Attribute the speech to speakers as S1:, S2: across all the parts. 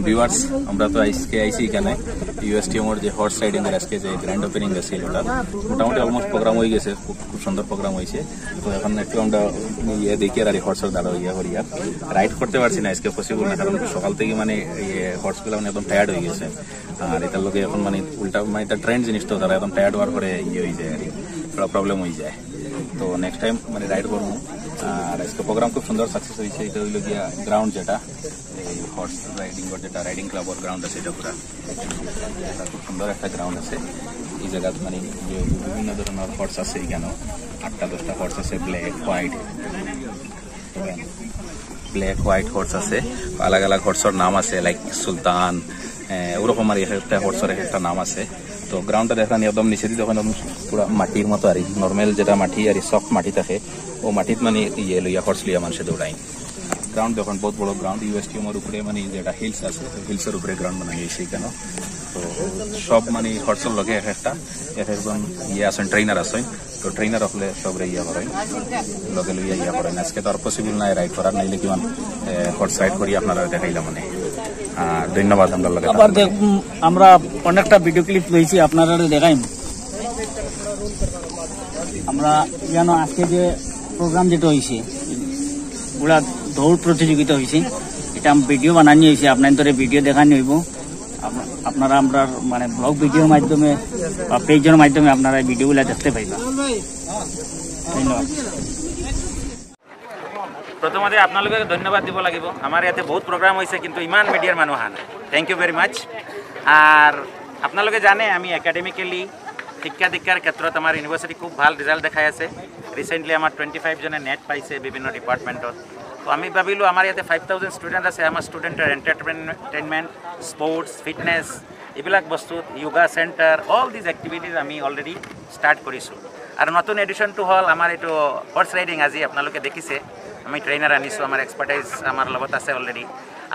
S1: Viewers আমরা তো আজকে আইছি এখানে ইউএসটিএম-এর যে হর্স রাইডিং এর আজকে যে গ্র্যান্ড ওপেনিং আছে ওটা মোটামুটি অলমোস্ট প্রোগ্রাম হয়ে গেছে, খুব সুন্দর প্রোগ্রাম হয়েছে। তো এখন একটু আমরা দেখি আর হর্সের দ্বারা করি আর রাইড করতে পারছি না আজকে, পসিবল না, কারণ সকাল থেকে মানে হর্সগুলো মানে একদম টায়ার্ড হয়ে গেছে। আর এটার লোকে এখন মানে উল্টা মানে এটা ট্রেন্ড জিনিস, তো তারা একদম টায়ার্ড হওয়ার পরে হয়ে যায় আর থোড়া প্রবলেম হয়ে যায়। তো নেক্সট টাইম মানে রাইড করবো। আর আজকে প্রোগ্রাম খুব সুন্দর সাকসেস হয়েছে। এটা হইল গিয়া গ্রাউন্ড, যেটা এই হর্স রাইডিং যেটা রাইডিং ক্লাবর গ্রাউন্ড আছে, এটা পুরা খুব সুন্দর একটা গ্রাউন্ড আছে। এই জায়গা মানে বিভিন্ন ধরনের হর্স আছে, এখানেও 8-10টা হর্স আছে, ব্ল্যাক হোয়াইট হর্স আছে। আলাগ আলাগ হর্সের নাম আছে, লাইক সুলতান, ওরকম আর একটা হর্সের একটা নাম আছে। তো গ্রাউন্ডটা দেখেন একদম নিচে দিয়ে যখন পুরা মাটির মতো আর নর্মাল যেটা মাটি আর সফট মাটি থাকে, ও মাটিত মানে লইয়া হর্স লইয়া মানুষে দৌড়াই। গ্রাউন্ড দেখুন বহুত বড় গ্রাউন্ড, ইউএসটিএম-এর উপরে মানে যেটা হিলস আছে, হিলসের উপরে গ্রাউন্ড বানাই গেছে এখানে। তো সব মানে হর্সের লগে একজন আছেন, ট্রেনার আছেন। তো ট্রেনার হলে সবরে করেন, লগে লইয়া করেন। আজকে তো আর পসিবল নাই রাইড করার, নাইলে কিমান হর্স রাইড করি আপনারা দেখাইলাম মানে। ধন্যবাদ।
S2: আবার আমরা অনেকটা ভিডিও ক্লিপ লইছি, আপনারা দেখাইম। আমরা জানো আজকে যে প্রোগ্রাম যেটা হয়েছে পুরা দৌড় প্রতিযোগিতা হয়েছে, এটা ভিডিও বানানি হয়েছে, আপনার ভিডিও দেখানি হইব। আপনারা আমরা মানে ব্লগ ভিডিওর মাধ্যমে বা পেজের মাধ্যমে আপনারা ভিডিওগুলো দেখতে পাইবা। ধন্যবাদ।
S3: প্রথমতে আপনাদের ধন্যবাদ দিব লাগিব। আমার ইয়াতে বহুত প্রোগ্রাম হয়েছে, কিন্তু ইমান মিডিয়ার মানুষ আন। Thank you very much. আর আপনাদের জানে আমি একাডেমিক্যালি শিক্ষা দীক্ষার ক্ষেত্ৰত আমার ইউনিভার্সিটি খুব ভাল রেজাল্ট দেখাই আছে। রিসেন্টলি আমার 25 জনে নেট পাইছে বিভিন্ন ডিপার্টমেন্টত। তো আমি ভাবিলোঁ আমার ইয়াতে 5000 স্টুডেন্ট আছে, আমার স্টুডেন্টের এন্টারটেইনমেন্ট, স্পোর্টস, ফিটনেস এইবিলাক বস্তুত yoga centre, all these activities আমি অলরেডি স্টার্ট কৰিছোঁ। আৰু নতুন এডিশনটো হ'ল আমাৰ এইটো হৰ্চ ৰাইডিং। আজি আপোনালোকে দেখিছে আমি ট্ৰেইনাৰ আনিছোঁ, আমাৰ এক্সপাৰ্টাইজ আমাৰ লগত আছে অলৰেডি।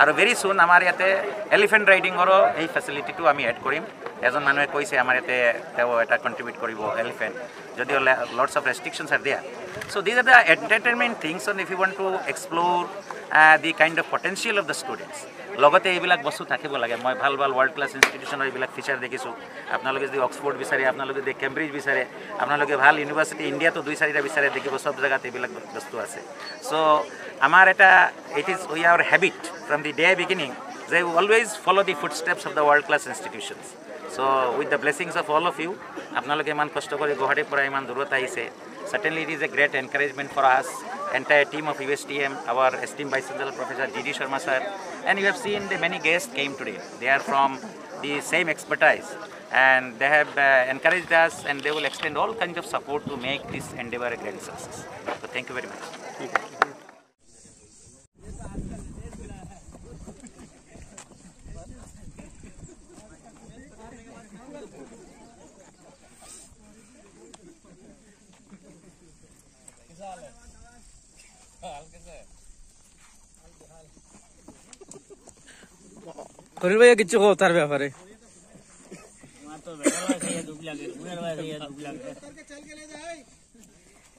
S3: আৰু ভেৰি চুন আমাৰ ইয়াতে এলিফেণ্ট ৰাইডিঙৰো এই ফেচিলিটিটো আমি এড কৰিম। এজন মানুহে কৈছে আমাৰ ইয়াতে তেওঁ এটা কণ্ট্ৰিবিউট কৰিব এলিফেণ্ট, যদিও lots of restrictions are there. So' these are the entertainment things on if you want to explore the kind of potential of the students. লগতে এইবিলাক বস্তু থাকিব লাগে। মই ভাল ভাল ৱৰ্ল্ড ক্লাছ ইনষ্টিটিউশ্যনৰ এইবিলাক ফিচাৰ দেখিছোঁ। আপোনালোকে যদি অক্সফৰ্ড বিচাৰে, আপোনালোকে যদি কেম্ব্ৰিজ বিচাৰে, আপোনালোকে ভাল ইউনিভাৰ্চিটি ইণ্ডিয়াতো 2-4টা বিচাৰে, দেখিব চব জেগাত এইবিলাক বস্তু আছে। চ' আমাৰ এটা it is we our habit from the day beginning যে we always follow' the footsteps of the world class institutions. So' with the blessings of all of you, আপোনালোকে ইমান কষ্ট কৰি গুৱাহাটীৰ পৰা ইমান দূৰত আহিছে। Certainly it is a great encouragement for us, entire team of USTM, our esteemed Vice Chancellor Professor G.D. Sharma sir, and you have seen the many guests came today. They are from the same expertise, and they have encouraged us, and they will extend all kinds of support to make this endeavor a great success. So thank you very much.
S2: করির ভাইয়া কিছু কো তার ব্যাপারে?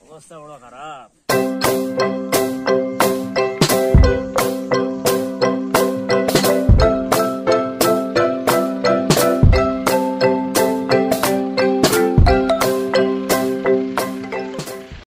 S2: অবস্থা বড় খারাপ।